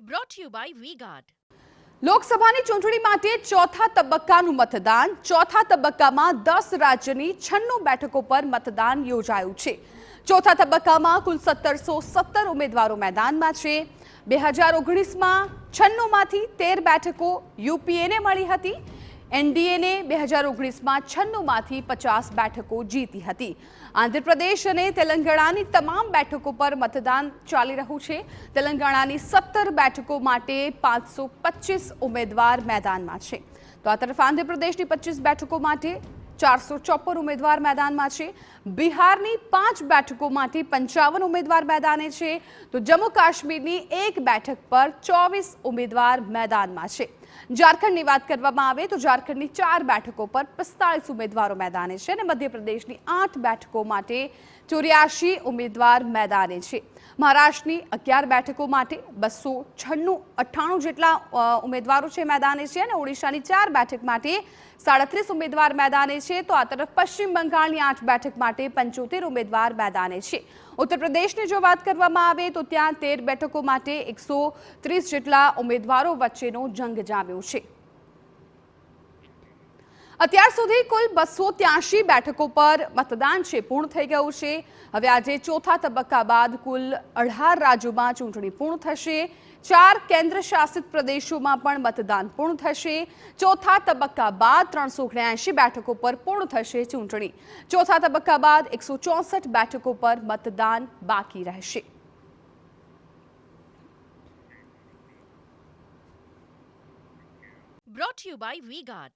brought to you by V-Guard. લોકસભાની ચૂંટણી માટે ચોથા તબક્કાનું મતદાન. ચોથા તબક્કામાં 10 રાજ્યની 96 બેઠકો પર મતદાન યોજાયું છે. ચોથા તબક્કામાં કુલ 1717 ઉમેદવારો મેદાનમાં છે. 2019માં 96માંથી 13 બેઠકો યુપીએને મળી હતી. એનડીએને 2019માં 96માંથી 50 બેઠકો જીતી હતી. આંધ્રપ્રદેશ અને તેલંગાણાની તમામ બેઠકો પર મતદાન ચાલી રહ્યું છે. તેલંગાણાની 17 બેઠકો માટે 525 ઉમેદવાર મેદાનમાં છે. તો આ તરફ આંધ્રપ્રદેશની 25 બેઠકો માટે 454 ઉમેદવાર મેદાનમાં છે. બિહારની 5 બેઠકો માટે 55 ઉમેદવાર મેદાને છે. તો જમ્મુ કાશ્મીરની 1 બેઠક પર 24 ઉમેદવાર મેદાનમાં છે. ઝારખંડની વાત કરવામાં આવે તો ઝારખંડની 4 બેઠકો પર 45 ઉમેદવારો મેદાને છે અને મધ્યપ્રદેશની 8 બેઠકો માટે 84 ઉમેદવાર મેદાને છે. મહારાષ્ટ્રની 11 બેઠકો માટે 298 જેટલા ઉમેદવારો છે મેદાને છે અને ઓડિશાની 4 બેઠક માટે 37 ઉમેદવાર મેદાને છે. તો આ તરફ પશ્ચિમ બંગાળની 8 બેઠક માટે 75 ઉમેદવાર મેદાને છે. ઉત્તર પ્રદેશની જો વાત કરવામાં આવે તો ત્યાં 13 બેઠકો માટે 130 જેટલા ઉમેદવારો વચ્ચેનો જંગ જામ્યો છે. અત્યાર સુધી કુલ 283 બેઠકો પર મતદાન છે પૂર્ણ થઈ ગયું છે. હવે આજે ચોથા તબક્કા બાદ કુલ 18 રાજ્યોમાં ચૂંટણી પૂર્ણ થશે. 4 કેન્દ્ર શાસિત પ્રદેશોમાં પણ મતદાન પૂર્ણ થશે. ચોથા તબક્કા બાદ 379 બેઠકો પર પૂર્ણ થશે ચૂંટણી. ચોથા તબક્કા બાદ 164 બેઠકો પર મતદાન બાકી રહેશે. Brought to you by V-Guard.